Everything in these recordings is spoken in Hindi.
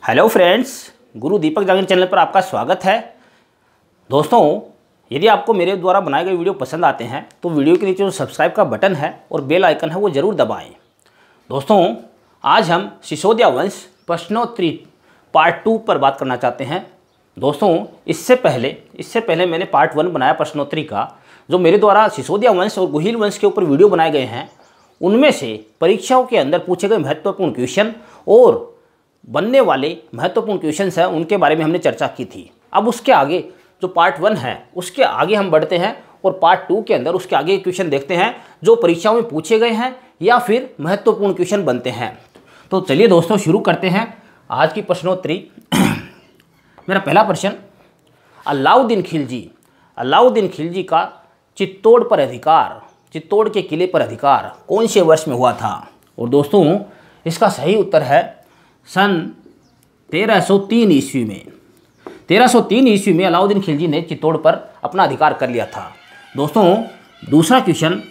हेलो फ्रेंड्स, गुरु दीपक जागरण चैनल पर आपका स्वागत है। दोस्तों, यदि आपको मेरे द्वारा बनाए गए वीडियो पसंद आते हैं तो वीडियो के नीचे जो सब्सक्राइब का बटन है और बेल आइकन है वो ज़रूर दबाएं। दोस्तों, आज हम सिसोदिया वंश प्रश्नोत्तरी पार्ट 2 पर बात करना चाहते हैं। दोस्तों, इससे पहले मैंने पार्ट 1 बनाया प्रश्नोत्तरी का, जो मेरे द्वारा सिसोदिया वंश और गुहिल वंश के ऊपर वीडियो बनाए गए हैं। उनमें से परीक्षाओं के अंदर पूछे गए महत्वपूर्ण क्वेश्चन और बनने वाले महत्वपूर्ण क्वेश्चंस हैं उनके बारे में हमने चर्चा की थी। अब उसके आगे जो पार्ट 1 है उसके आगे हम बढ़ते हैं और पार्ट 2 के अंदर उसके आगे क्वेश्चन देखते हैं जो परीक्षाओं में पूछे गए हैं या फिर महत्वपूर्ण क्वेश्चन बनते हैं। तो चलिए दोस्तों, शुरू करते हैं आज की प्रश्नोत्तरी। मेरा पहला प्रश्न, अलाउद्दीन खिलजी का चित्तौड़ के किले पर अधिकार कौन से वर्ष में हुआ था? और दोस्तों, इसका सही उत्तर है सन 1303 ईस्वी में। 1303 ईस्वी में अलाउद्दीन खिलजी ने चित्तौड़ पर अपना अधिकार कर लिया था। दोस्तों, दूसरा क्वेश्चन,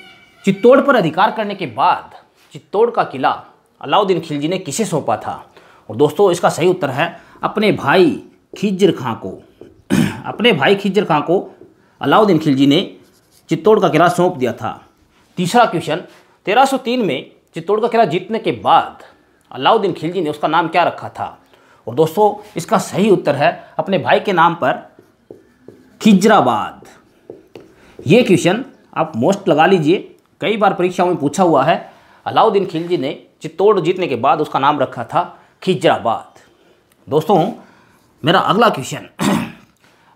चित्तौड़ पर अधिकार करने के बाद चित्तौड़ का किला अलाउद्दीन खिलजी ने किसे सौंपा था? और दोस्तों, इसका सही उत्तर है अपने भाई खिज्र खां को अलाउद्दीन खिलजी ने चित्तौड़ का किला सौंप दिया था। तीसरा क्वेश्चन, 1303 में चित्तौड़ का किला जीतने के बाद अलाउद्दीन खिलजी ने उसका नाम क्या रखा था? और दोस्तों, इसका सही उत्तर है अपने भाई के नाम पर खिजराबाद। ये क्वेश्चन आप मोस्ट लगा लीजिए, कई बार परीक्षाओं में पूछा हुआ है। अलाउद्दीन खिलजी ने चित्तौड़ जीतने के बाद उसका नाम रखा था खिजराबाद। दोस्तों, मेरा अगला क्वेश्चन,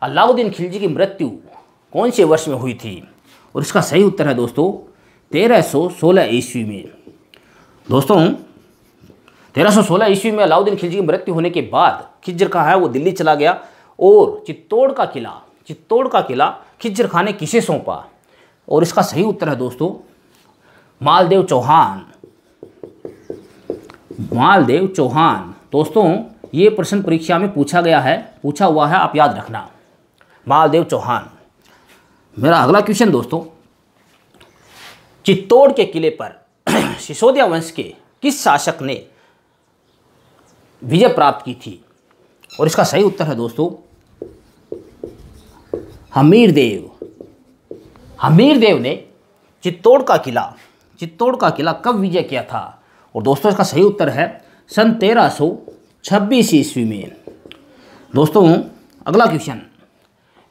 अलाउद्दीन खिलजी की मृत्यु कौन से वर्ष में हुई थी? और इसका सही उत्तर है दोस्तों 1316 ईस्वी में। दोस्तों, 1316 ईस्वी में अलाउद्दीन खिलजी की मृत्यु होने के बाद खिज्र खां है वो दिल्ली चला गया और चित्तौड़ का किला खिज्र खां ने किसे सौंपा? और इसका सही उत्तर है दोस्तों मालदेव चौहान। दोस्तों, ये प्रश्न परीक्षा में पूछा हुआ है, आप याद रखना, मालदेव चौहान। मेरा अगला क्वेश्चन दोस्तों, चित्तौड़ के किले पर सिसोदिया वंश के किस शासक ने विजय प्राप्त की थी? और इसका सही उत्तर है दोस्तों हमीर देव ने चित्तौड़ का किला कब विजय किया था? और दोस्तों, इसका सही उत्तर है सन 1326 ईस्वी में। दोस्तों, अगला क्वेश्चन,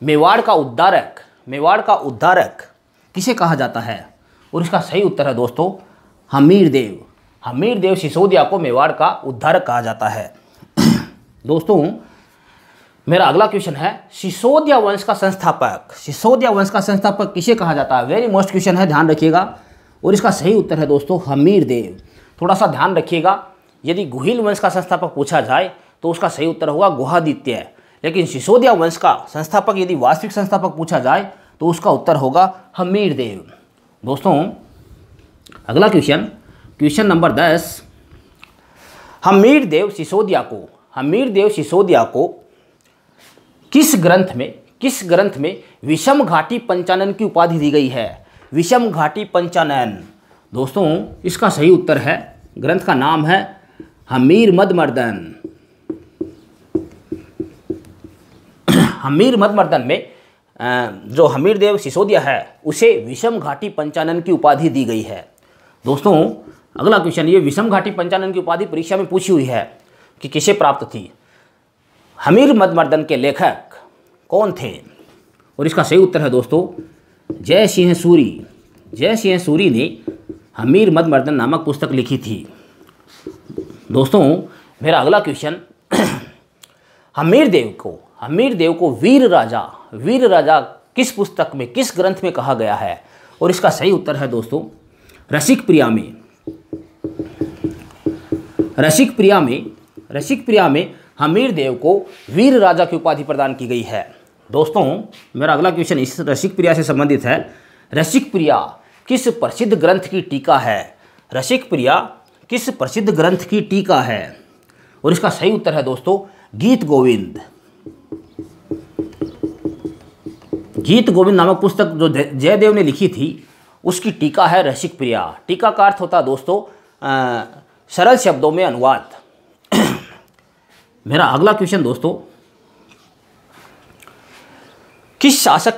मेवाड़ का उद्धारक किसे कहा जाता है? और इसका सही उत्तर है दोस्तों हमीर देव सिसोदिया को मेवाड़ का उद्धारक कहा जाता है। दोस्तों, मेरा अगला क्वेश्चन है, सिसोदिया वंश का संस्थापक किसे कहा जाता है? वेरी मोस्ट क्वेश्चन है, ध्यान रखिएगा। और इसका सही उत्तर है दोस्तों हमीर देव। थोड़ा सा ध्यान रखिएगा, यदि गुहिल वंश का संस्थापक पूछा जाए तो उसका सही उत्तर होगा गुहादित्य, लेकिन सिसोदिया वंश का संस्थापक यदि वास्तविक संस्थापक पूछा जाए तो उसका उत्तर होगा हमीर देव। दोस्तों, अगला क्वेश्चन नंबर 10, हमीर देव सिसोदिया को किस ग्रंथ में विषम घाटी पंचानन की उपाधि दी गई है? विषम घाटी पंचानन। दोस्तों, इसका सही उत्तर है, ग्रंथ का नाम है हमीर मद मर्दन में जो हमीर देव सिसोदिया है उसे विषम घाटी पंचानन की उपाधि दी गई है। दोस्तों, अगला क्वेश्चन, ये विषम घाटी पंचानन की उपाधि परीक्षा में पूछी हुई है कि किसे प्राप्त थी? हमीर मद मर्दन के लेखक कौन थे? और इसका सही उत्तर है दोस्तों जय सिंह सूरी ने हमीर मद मर्दन नामक पुस्तक लिखी थी। दोस्तों, मेरा अगला क्वेश्चन, हमीर देव को वीर राजा किस पुस्तक में, किस ग्रंथ में कहा गया है? और इसका सही उत्तर है दोस्तों रसिक प्रिया में हमीर देव को वीर राजा की उपाधि प्रदान की गई है। दोस्तों, मेरा अगला क्वेश्चन इस रसिक प्रिया से संबंधित है। रसिक प्रिया किस प्रसिद्ध ग्रंथ की टीका है? और इसका सही उत्तर है दोस्तों गीत गोविंद नामक पुस्तक जो जयदेव ने लिखी थी उसकी टीका है रसिक प्रिया। टीका का अर्थ होता है दोस्तों सरल शब्दों में अनुवाद। मेरा अगला क्वेश्चन दोस्तों, किस शासक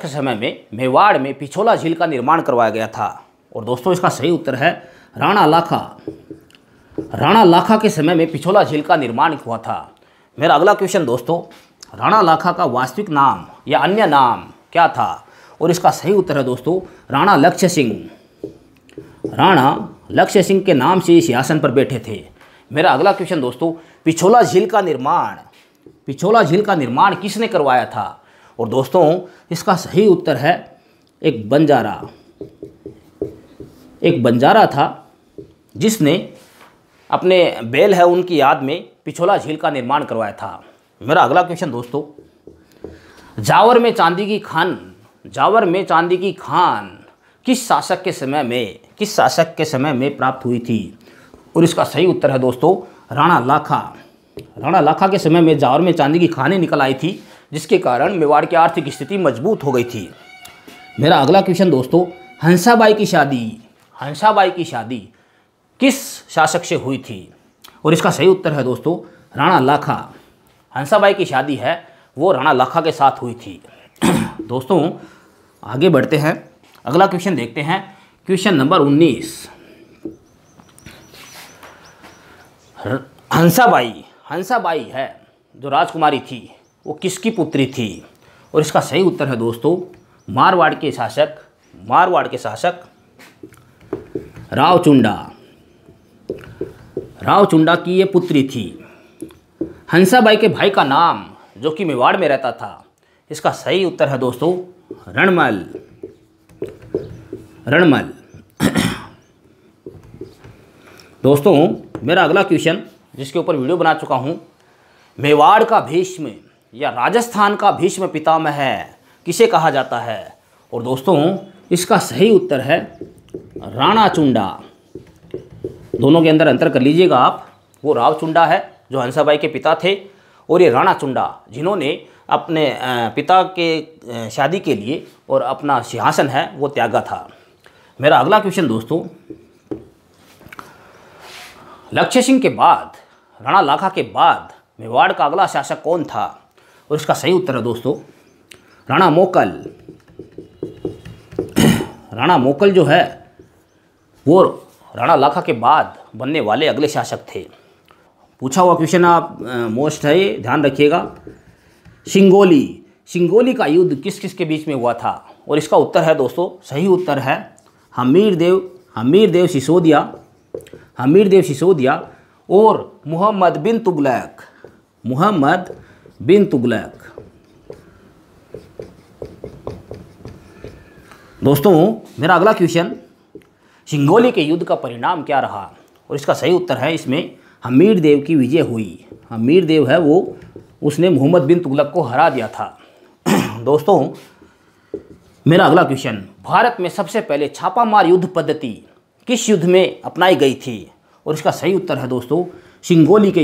के समय में मेवाड़ में पिछोला झील का निर्माण करवाया गया था? और दोस्तों इसका सही उत्तर है राणा लाखा। राणा लाखा के समय में पिछोला झील का निर्माण हुआ था। मेरा अगला क्वेश्चन दोस्तों, राणा लाखा का वास्तविक नाम या अन्य नाम क्या था? और इसका सही उत्तर है दोस्तों राणा लक्ष्य सिंह। राणा लक्ष्य सिंह के नाम से सिंहासन पर बैठे थे। मेरा अगला क्वेश्चन दोस्तों, पिछोला झील का निर्माण किसने करवाया था? और दोस्तों इसका सही उत्तर है एक बंजारा था, जिसने अपने बैल है उनकी याद में पिछोला झील का निर्माण करवाया था। मेरा अगला क्वेश्चन दोस्तों, जावर में चांदी की खान किस शासक के समय में प्राप्त हुई थी? और इसका सही उत्तर है दोस्तों राणा लाखा। राणा लाखा के समय में जावर में चांदी की खानें निकल आई थी, जिसके कारण मेवाड़ की आर्थिक स्थिति मजबूत हो गई थी। मेरा अगला क्वेश्चन दोस्तों, हंसाबाई की शादी किस शासक से हुई थी? और इसका सही उत्तर है दोस्तों राणा लाखा। हंसाबाई की शादी है वो राणा लाखा के साथ हुई थी। दोस्तों आगे बढ़ते हैं, अगला क्वेश्चन देखते हैं। क्वेश्चन नंबर 19, हंसाबाई है जो राजकुमारी थी वो किसकी पुत्री थी? और इसका सही उत्तर है दोस्तों मारवाड़ के शासक रावचुंडा की ये पुत्री थी। हंसाबाई के भाई का नाम जो कि मेवाड़ में रहता था, इसका सही उत्तर है दोस्तों रणमल। दोस्तों मेरा अगला क्वेश्चन, जिसके ऊपर वीडियो बना चुका हूँ, मेवाड़ का भीष्म या राजस्थान का भीष्म पितामह किसे कहा जाता है? और दोस्तों इसका सही उत्तर है राणाचुंडा। दोनों के अंदर अंतर कर लीजिएगा आप। वो रावचुंडा है जो हंसाबाई के पिता थे, और ये राणाचुंडा जिन्होंने अपने पिता के शादी के लिए और अपना सिंहासन है वो त्यागा था। मेरा अगला क्वेश्चन दोस्तों, लक्ष्य सिंह के बाद, राणा लाखा के बाद मेवाड़ का अगला शासक कौन था? और इसका सही उत्तर है दोस्तों राणा मोकल जो है वो राणा लाखा के बाद बनने वाले अगले शासक थे। पूछा हुआ क्वेश्चन आप मोस्ट है, ध्यान रखिएगा। सिंगोली का युद्ध किस किस के बीच में हुआ था? और इसका उत्तर है दोस्तों, सही उत्तर है हमीर देव सिसोदिया और मोहम्मद बिन तुगलक। दोस्तों मेरा अगला क्वेश्चन, सिंगोली के युद्ध का परिणाम क्या रहा? और इसका सही उत्तर है इसमें हमीर देव की विजय हुई। हमीर देव है वो, उसने मोहम्मद बिन तुगलक को हरा दिया था। दोस्तों मेरा अगला क्वेश्चन, भारत में सबसे पहले छापामार युद्ध पद्धति किस युद्ध में अपनाई गई थी? और इसका सही उत्तर है दोस्तों सिंगोली के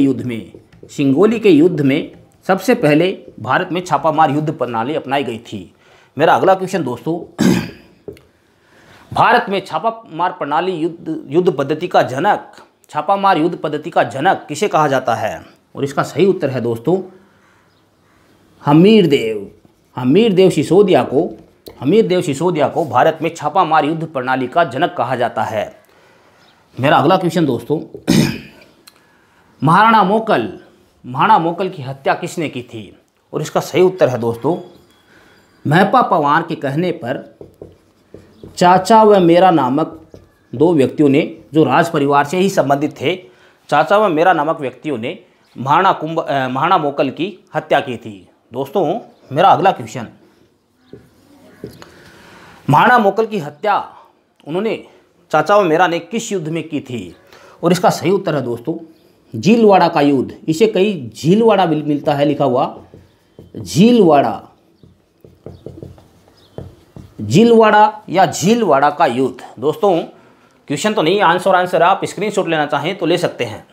युद्ध में सबसे पहले भारत में छापामार युद्ध प्रणाली अपनाई गई थी। मेरा अगला क्वेश्चन दोस्तों, भारत में छापामार प्रणाली युद्ध पद्धति का जनक किसे कहा जाता है? और इसका सही उत्तर है दोस्तों हमीर देव सिसोदिया को भारत में छापामार युद्ध प्रणाली का जनक कहा जाता है। मेरा अगला क्वेश्चन दोस्तों, महाराणा मोकल की हत्या किसने की थी? और इसका सही उत्तर है दोस्तों महपा पवार के कहने पर चाचा व मेरा नामक दो व्यक्तियों ने, जो राज परिवार से ही संबंधित थे, चाचा व मेरा नामक व्यक्तियों ने महाराणा मोकल की हत्या की थी। दोस्तों मेरा अगला क्वेश्चन, महाराणा मोकल की हत्या उन्होंने चाचा व मेरा ने किस युद्ध में की थी? और इसका सही उत्तर है दोस्तों झीलवाड़ा का युद्ध। इसे कई झीलवाड़ा मिलता है लिखा हुआ, झीलवाड़ा का युद्ध। दोस्तों क्वेश्चन तो नहीं, आंसर आप स्क्रीनशॉट लेना चाहें तो ले सकते हैं।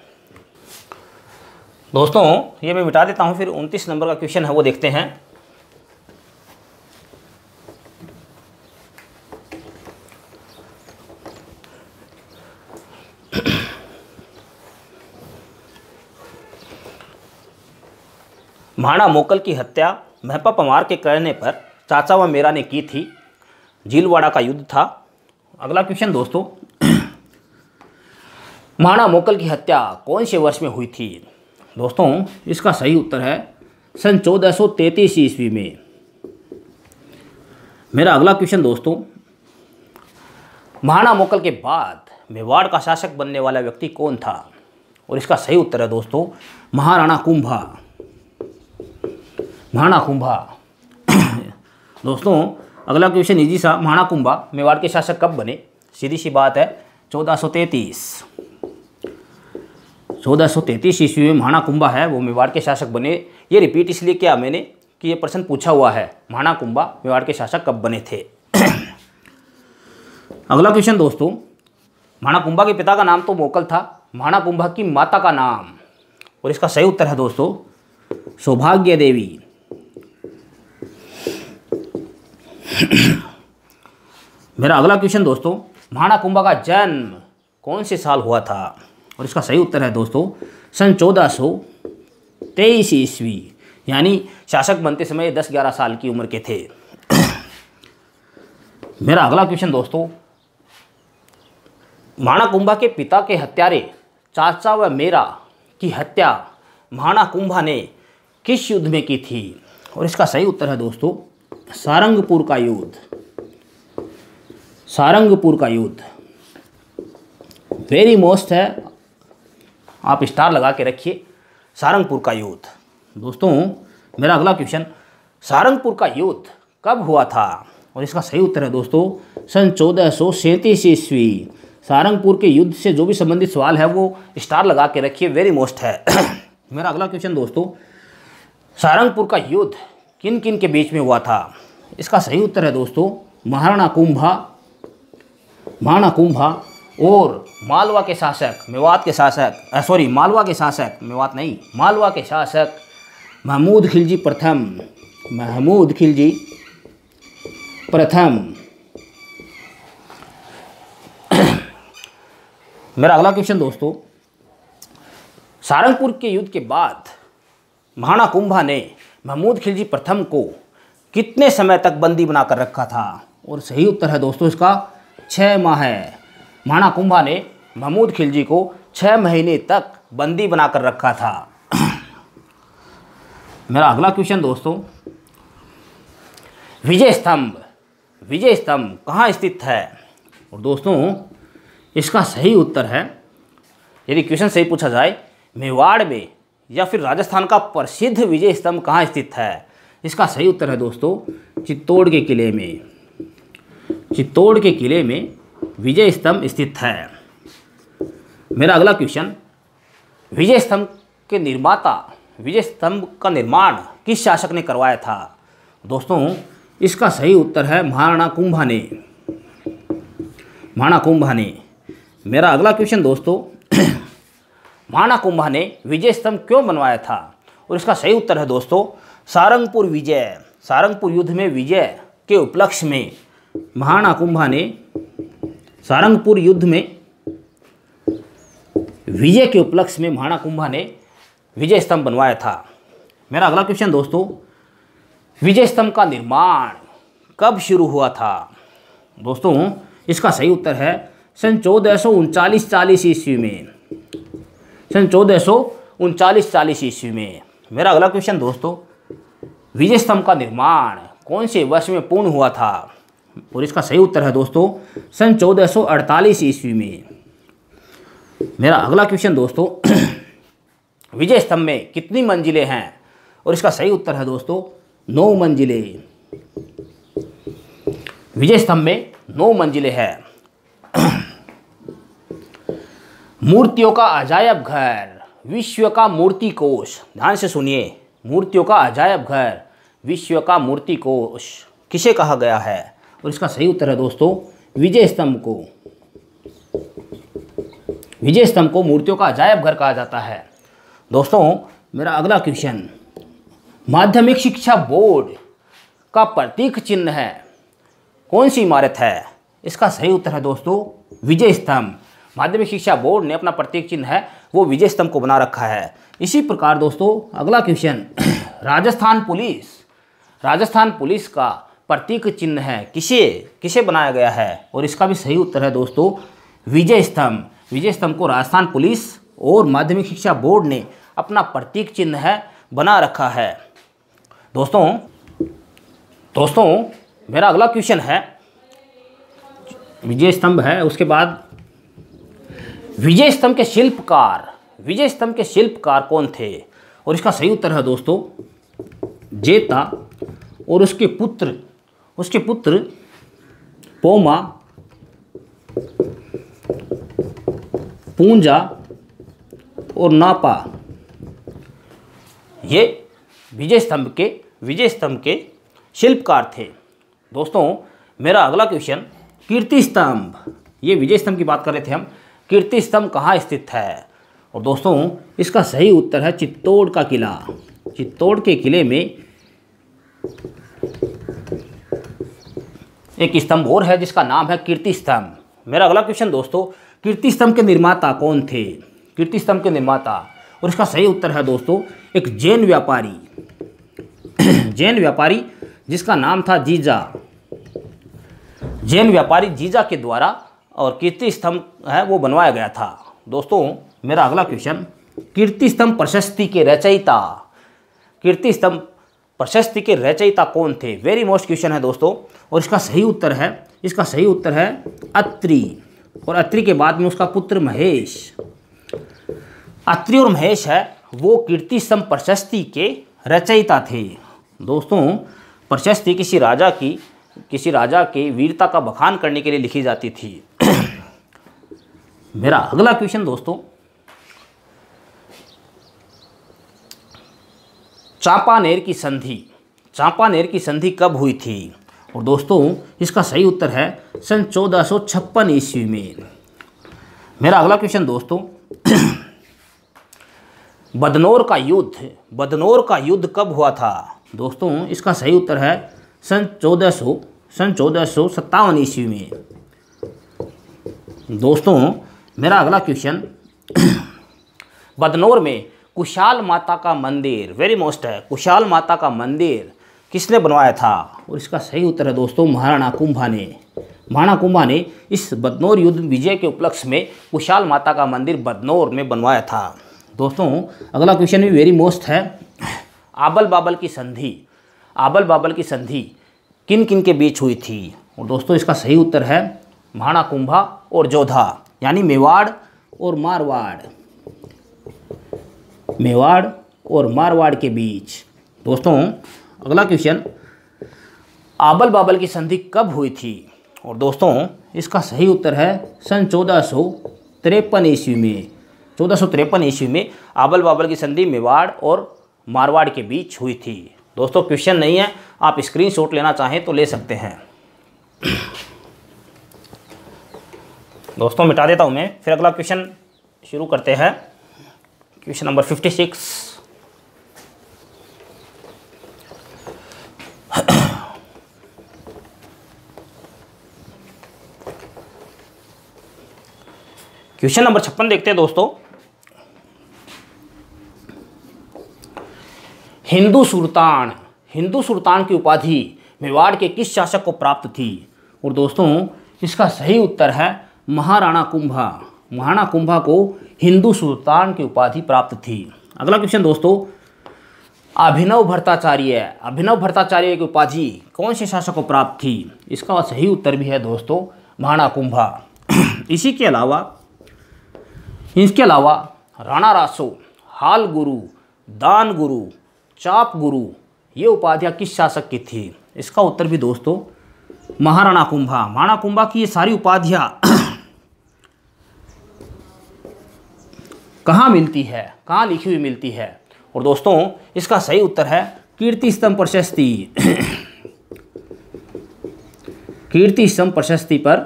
दोस्तों ये मैं मिटा देता हूं, फिर 29 नंबर का क्वेश्चन है वो देखते हैं। महाराणा मोकल की हत्या महपा परमार के कहने पर चाचा व मेरा ने की थी। झीलवाड़ा का युद्ध था। अगला क्वेश्चन दोस्तों, महाराणा मोकल की हत्या कौन से वर्ष में हुई थी? दोस्तों इसका सही उत्तर है सन 1433 ईस्वी में। मेरा अगला क्वेश्चन दोस्तों, महाराणा मोकल के बाद मेवाड़ का शासक बनने वाला व्यक्ति कौन था? और इसका सही उत्तर है दोस्तों महाराणा कुंभा। महाराणा कुंभा। दोस्तों अगला क्वेश्चन इजी सा, महाराणा कुंभा मेवाड़ के शासक कब बने? सीधी सी बात है 1433 ईस्वी में महाराणा कुंभा है वो मेवाड़ के शासक बने। ये रिपीट इसलिए किया मैंने कि ये प्रश्न पूछा हुआ है, महाराणा कुंभा मेवाड़ के शासक कब बने थे। अगला क्वेश्चन दोस्तों, महाराणा कुंभा के पिता का नाम तो मोकल था, महाराणा कुंभा की माता का नाम? और इसका सही उत्तर है दोस्तों सौभाग्य देवी। मेरा अगला क्वेश्चन दोस्तों, महाराणा कुंभा का जन्म कौन से साल हुआ था? और इसका सही उत्तर है दोस्तों सन 1423 ईस्वी, यानी शासक बनते समय 10-11 साल की उम्र के थे। मेरा अगला क्वेश्चन दोस्तों, महाराणा कुंभा के पिता के हत्यारे चाचा व मेरा की हत्या महाराणा कुंभा ने किस युद्ध में की थी? और इसका सही उत्तर है दोस्तों सारंगपुर का युद्ध। सारंगपुर का युद्ध वेरी मोस्ट है, आप स्टार लगा के रखिए, सारंगपुर का युद्ध। दोस्तों मेरा अगला क्वेश्चन, सारंगपुर का युद्ध कब हुआ था? और इसका सही उत्तर है दोस्तों सन 1437 ईस्वी। सारंगपुर के युद्ध से जो भी संबंधित सवाल है वो स्टार लगा के रखिए, वेरी मोस्ट है। मेरा अगला क्वेश्चन दोस्तों, सारंगपुर का युद्ध किन किन के बीच में हुआ था? इसका सही उत्तर है दोस्तों महाराणा कुंभा और मालवा के शासक, मेवात के शासक, मालवा के शासक, मेवात नहीं, मालवा के शासक महमूद खिलजी प्रथम। मेरा अगला क्वेश्चन दोस्तों, सारंगपुर के युद्ध के बाद महाराणा कुंभा ने महमूद खिलजी प्रथम को कितने समय तक बंदी बनाकर रखा था? और सही उत्तर है दोस्तों इसका 6 माह है। महाराणा कुंभा ने महमूद खिलजी को 6 महीने तक बंदी बनाकर रखा था। मेरा अगला क्वेश्चन दोस्तों, विजय स्तंभ कहाँ स्थित है? और दोस्तों इसका सही उत्तर है, यदि क्वेश्चन सही पूछा जाए, मेवाड़ में या फिर राजस्थान का प्रसिद्ध विजय स्तंभ कहाँ स्थित है? इसका सही उत्तर है दोस्तों चित्तौड़ के किले में। चित्तौड़ के किले में विजय स्तंभ स्थित है। मेरा अगला क्वेश्चन, विजय स्तंभ का निर्माण किस शासक ने करवाया था? दोस्तों इसका सही उत्तर है महाराणा कुंभा ने। मेरा अगला क्वेश्चन दोस्तों, महाराणा कुंभा ने विजय स्तंभ क्यों बनवाया था? और इसका सही उत्तर है दोस्तों सारंगपुर युद्ध में विजय के उपलक्ष्य में महाराणा कुंभा ने सारंगपुर युद्ध में विजय के उपलक्ष्य में महाराणा कुंभा ने विजय स्तंभ बनवाया था। मेरा अगला क्वेश्चन दोस्तों, विजय स्तंभ का निर्माण कब शुरू हुआ था? दोस्तों इसका सही उत्तर है सन 1439-40 ईस्वी में। सन 1439-40 ईस्वी में। मेरा अगला क्वेश्चन दोस्तों, विजय स्तंभ का निर्माण कौन से वर्ष में पूर्ण हुआ था? और इसका सही उत्तर है दोस्तों सन 1448 ईस्वी में। मेरा अगला क्वेश्चन दोस्तों, विजय स्तंभ में कितनी मंजिलें हैं? और इसका सही उत्तर है दोस्तों 9 मंजिलें। विजय स्तंभ में 9 मंजिलें हैं। मूर्तियों का अजायब घर, विश्व का मूर्ति कोश, ध्यान से सुनिए, मूर्तियों का अजायब घर, विश्व का मूर्ति कोश किसे कहा गया है? और इसका सही उत्तर है दोस्तों विजय स्तंभ को। विजय स्तंभ को मूर्तियों का अजायब घर कहा जाता है। दोस्तों मेरा अगला क्वेश्चन, माध्यमिक शिक्षा बोर्ड का प्रतीक चिन्ह है कौन सी इमारत है? इसका सही उत्तर है दोस्तों विजय स्तंभ। माध्यमिक शिक्षा बोर्ड ने अपना प्रतीक चिन्ह है वो विजय स्तंभ को बना रखा है। इसी प्रकार दोस्तों अगला question, Rajasthan police, Rajasthan police का प्रतीक चिन्ह है किसे किसे बनाया गया है? और इसका भी सही उत्तर है दोस्तों विजय स्तंभ। विजय स्तंभ को राजस्थान पुलिस और माध्यमिक शिक्षा बोर्ड ने अपना प्रतीक चिन्ह है बना रखा है। दोस्तों मेरा अगला क्वेश्चन है, विजय स्तंभ है, उसके बाद विजय स्तंभ के शिल्पकार कौन थे? और इसका सही उत्तर है दोस्तों जेता और उसके पुत्र पोमा, पूंजा और नापा, ये विजय स्तंभ के शिल्पकार थे। दोस्तों मेरा अगला क्वेश्चन कीर्ति स्तंभ, ये विजय स्तंभ की बात कर रहे थे हम, कीर्ति स्तंभ कहाँ स्थित है? और दोस्तों इसका सही उत्तर है चित्तौड़ का किला। चित्तौड़ के किले में एक स्तंभ और है जिसका नाम है कीर्ति स्तंभ। मेरा अगला क्वेश्चन दोस्तों, कीर्ति स्तंभ के निर्माता कौन थे? कीर्ति स्तंभ के निर्माता, और इसका सही उत्तर है दोस्तों एक जैन व्यापारी जिसका नाम था जीजा। जैन व्यापारी जीजा के द्वारा और कीर्ति स्तंभ है वो बनवाया गया था। दोस्तों मेरा अगला क्वेश्चन, कीर्ति स्तंभ प्रशस्ति के रचयिता, कीर्ति स्तंभ प्रशस्ति के रचयिता कौन थे? वेरी मोस्ट क्वेश्चन है दोस्तों, और इसका सही उत्तर है अत्रि, और अत्रि के बाद में उसका पुत्र महेश। अत्रि और महेश है वो कीर्ति स्तंभ प्रशस्ति के रचयिता थे। दोस्तों प्रशस्ति किसी राजा के वीरता का बखान करने के लिए लिखी जाती थी। मेरा अगला क्वेश्चन दोस्तों, चांपानेर की संधि कब हुई थी? और दोस्तों इसका सही उत्तर है सन 1456 ईस्वी में। मेरा अगला क्वेश्चन दोस्तों, बदनौर का युद्ध कब हुआ था? दोस्तों इसका सही उत्तर है सन 1457 ईस्वी में। दोस्तों मेरा अगला क्वेश्चन, बदनौर में कुशाल माता का मंदिर, वेरी मोस्ट है, कुशाल माता का मंदिर किसने बनवाया था? और इसका सही उत्तर है दोस्तों महाराणा कुंभा ने इस बदनौर युद्ध विजय के उपलक्ष्य में कुशाल माता का मंदिर बदनौर में बनवाया था। दोस्तों अगला क्वेश्चन भी वेरी मोस्ट है, आबल बाबल की संधि किन किन के बीच हुई थी? और दोस्तों इसका सही उत्तर है महाराणा कुंभा और जोधा, यानी मेवाड़ और मारवाड़ के बीच। दोस्तों अगला क्वेश्चन, आबल बाबल की संधि कब हुई थी? और दोस्तों इसका सही उत्तर है सन 1453 ईस्वी में आबल बाबल की संधि मेवाड़ और मारवाड़ के बीच हुई थी। दोस्तों क्वेश्चन नहीं है, आप स्क्रीनशॉट लेना चाहें तो ले सकते हैं। दोस्तों मिटा देता हूं मैं, फिर अगला क्वेश्चन शुरू करते हैं। Question number 56। क्वेश्चन नंबर 56 देखते हैं दोस्तों। हिंदू सुल्तान की उपाधि मेवाड़ के किस शासक को प्राप्त थी? और दोस्तों इसका सही उत्तर है महाराणा कुंभा को हिंदू सुल्तान की उपाधि प्राप्त थी। अगला क्वेश्चन दोस्तों, अभिनव भट्टाचार्य की उपाधि कौन से शासक को प्राप्त थी? इसका सही उत्तर भी है दोस्तों महाराणा कुंभा। इसके अलावा राणा रासो, हाल गुरु, दान गुरु, चाप गुरु, ये उपाधियाँ किस शासक की थी? इसका उत्तर भी दोस्तों महाराणा कुंभा की ये सारी उपाधियाँ कहाँ मिलती है, कहाँ लिखी हुई मिलती है? और दोस्तों इसका सही उत्तर है कीर्ति स्तंभ प्रशस्ति पर।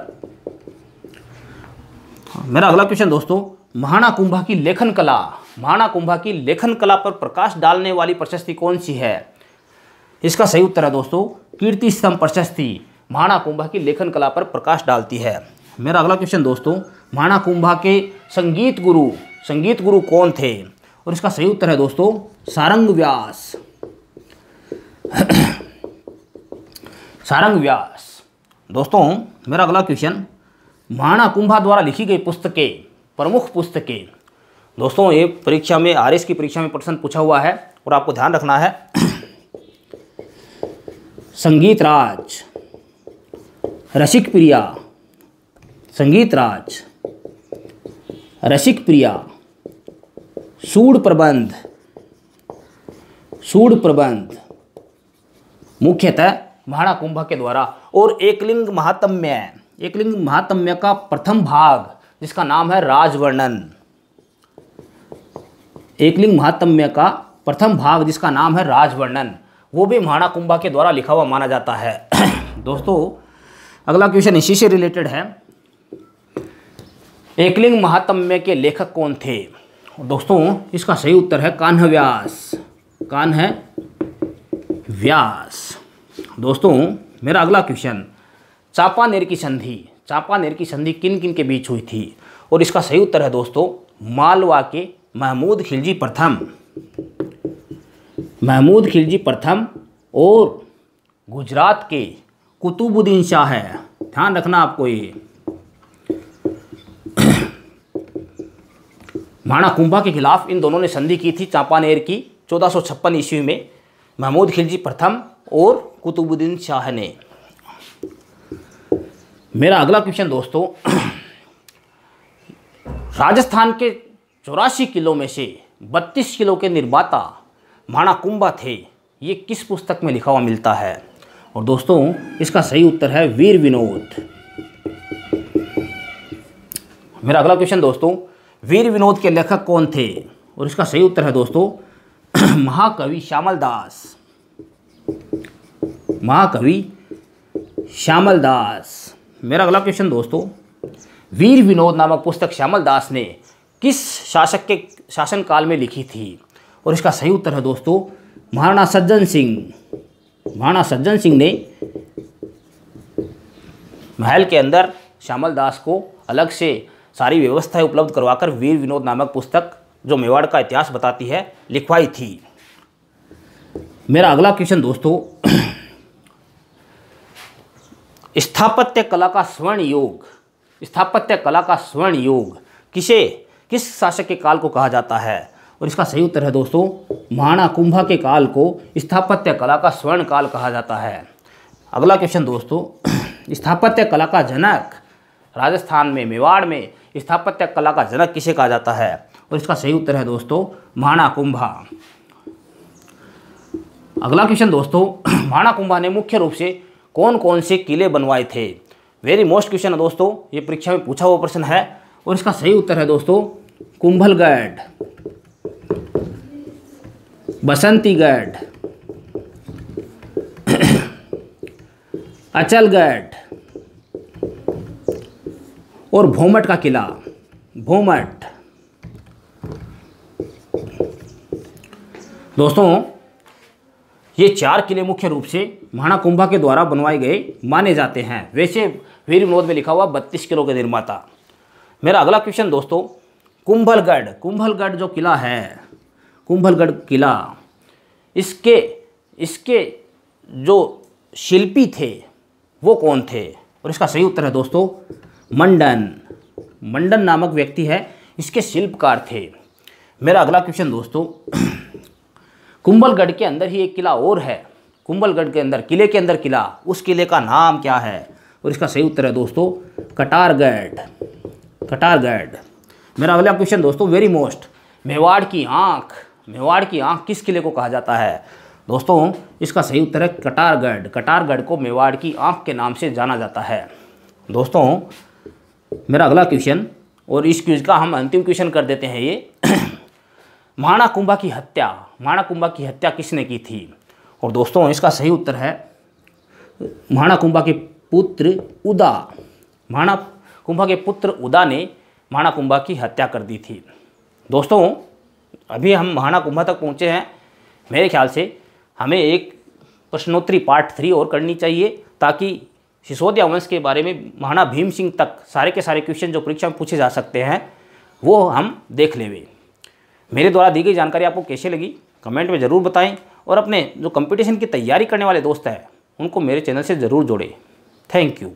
मेरा अगला क्वेश्चन दोस्तों, महाराणा कुंभा की लेखन कला पर प्रकाश डालने वाली प्रशस्ति कौन सी है? इसका सही उत्तर है दोस्तों कीर्ति स्तंभ प्रशस्ति महाराणा कुंभा की लेखन कला पर प्रकाश डालती है। मेरा अगला क्वेश्चन दोस्तों, महाराणा कुंभा के संगीत गुरु कौन थे? और इसका सही उत्तर है दोस्तों सारंग व्यास। सारंग व्यास। दोस्तों मेरा अगला क्वेश्चन, महाणा कुंभा द्वारा लिखी गई पुस्तकें, प्रमुख पुस्तकें। दोस्तों ये परीक्षा में, आरएस की परीक्षा में प्रश्न पूछा हुआ है और आपको ध्यान रखना है। संगीत राज, रसिक प्रिया, संगीत राज, रसिक प्रिया, सूड प्रबंध, सूड प्रबंध मुख्यतः महाणा कुंभा के द्वारा। और एकलिंग महात्म्य, एकलिंग महात्म्य का प्रथम भाग जिसका नाम है राजवर्णन, एकलिंग महात्म्य का प्रथम भाग जिसका नाम है राजवर्णन, वो भी महाणा कुंभा के द्वारा लिखा हुआ माना जाता है। दोस्तों अगला क्वेश्चन इसी से रिलेटेड है। एकलिंग महात्म्य के लेखक कौन थे? दोस्तों इसका सही उत्तर है कान्ह व्यास, कान्ह व्यास। दोस्तों मेरा अगला क्वेश्चन, चांपानेर की संधि, चांपानेर की संधि किन किन के बीच हुई थी? और इसका सही उत्तर है दोस्तों मालवा के महमूद खिलजी प्रथम, महमूद खिलजी प्रथम और गुजरात के कुतुबुद्दीन शाह है। ध्यान रखना आपको ये। महाणा कुंभा के खिलाफ इन दोनों ने संधि की थी चांपानेर की 1456 ईस्वी में, महमूद खिलजी प्रथम और कुतुबुद्दीन शाह ने। मेरा अगला क्वेश्चन दोस्तों, राजस्थान के 84 किलों में से 32 किलो के निर्माता महाणा कुंभा थे, ये किस पुस्तक में लिखा हुआ मिलता है? और दोस्तों इसका सही उत्तर है वीर विनोद। मेरा अगला क्वेश्चन दोस्तों, वीर विनोद के लेखक कौन थे? और इसका सही उत्तर है दोस्तों महाकवि श्यामल दास, महाकवि श्यामल दास। मेरा अगला क्वेश्चन दोस्तों, वीर विनोद नामक पुस्तक श्यामल दास ने किस शासक के शासनकाल में लिखी थी? और इसका सही उत्तर है दोस्तों महाराणा सज्जन सिंह, महाराणा सज्जन सिंह ने महल के अंदर श्यामल दास को अलग से सारी व्यवस्थाएं उपलब्ध करवाकर वीर विनोद नामक पुस्तक जो मेवाड़ का इतिहास बताती है लिखवाई थी। मेरा अगला क्वेश्चन दोस्तों, स्थापत्य कला का स्वर्ण युग, स्थापत्य कला का स्वर्ण युग किस शासक के काल को कहा जाता है? और इसका सही उत्तर है दोस्तों महाणा कुंभा के काल को स्थापत्य कला का स्वर्ण काल कहा जाता है। अगला क्वेश्चन दोस्तों, स्थापत्य कला का जनक, राजस्थान में मेवाड़ में स्थापत्य कला का जनक किसे कहा जाता है? और इसका सही उत्तर है दोस्तों महाणा कुंभा। अगला क्वेश्चन दोस्तों, महाणा कुंभा ने मुख्य रूप से कौन कौन से किले बनवाए थे? वेरी मोस्ट क्वेश्चन है दोस्तों, ये परीक्षा में पूछा हुआ प्रश्न है। और इसका सही उत्तर है दोस्तों कुंभलगढ़, बसंतीगढ़, अचलगढ़ और भोमट का किला, भोमट। दोस्तों ये 4 किले मुख्य रूप से महाणा कुंभा के द्वारा बनवाए गए माने जाते हैं। वैसे वीर विनोद में लिखा हुआ 32 किलो के निर्माता। मेरा अगला क्वेश्चन दोस्तों, कुंभलगढ़, कुंभलगढ़ जो किला है, कुंभलगढ़ किला, इसके जो शिल्पी थे वो कौन थे? और इसका सही उत्तर है दोस्तों मंडन, मंडन नामक व्यक्ति है, इसके शिल्पकार थे। मेरा अगला क्वेश्चन दोस्तों, कुंभलगढ़ के अंदर ही एक किला और है, कुंभलगढ़ के अंदर, किले के अंदर किला, उस किले का नाम क्या है? और इसका सही उत्तर है दोस्तों कटारगढ़, कटारगढ़। मेरा अगला क्वेश्चन दोस्तों वेरी मोस्ट, मेवाड़ की आँख, मेवाड़ की आँख किस किले को कहा जाता है? दोस्तों इसका सही उत्तर है कटारगढ़, कटारगढ़ को मेवाड़ की आँख के नाम से जाना जाता है। दोस्तों मेरा अगला क्वेश्चन, और इस क्विज का हम अंतिम क्वेश्चन कर देते हैं ये महाणा कुंभा की हत्या, महाणा कुंभा की हत्या किसने की थी? और दोस्तों इसका सही उत्तर है महाणा कुंभा के पुत्र उदा, महाणा कुंभा के पुत्र उदा ने महाणा कुंभा की हत्या कर दी थी। दोस्तों अभी हम महाणा कुंभा तक पहुँचे हैं, मेरे ख्याल से हमें एक प्रश्नोत्तरी पार्ट 3 और करनी चाहिए, ताकि सिसोदिया वंश के बारे में महाराणा भीम सिंह तक सारे के सारे क्वेश्चन जो परीक्षा में पूछे जा सकते हैं वो हम देख लेंगे। मेरे द्वारा दी गई जानकारी आपको कैसे लगी कमेंट में ज़रूर बताएं, और अपने जो कंपटीशन की तैयारी करने वाले दोस्त हैं उनको मेरे चैनल से ज़रूर जोड़ें। Thank you.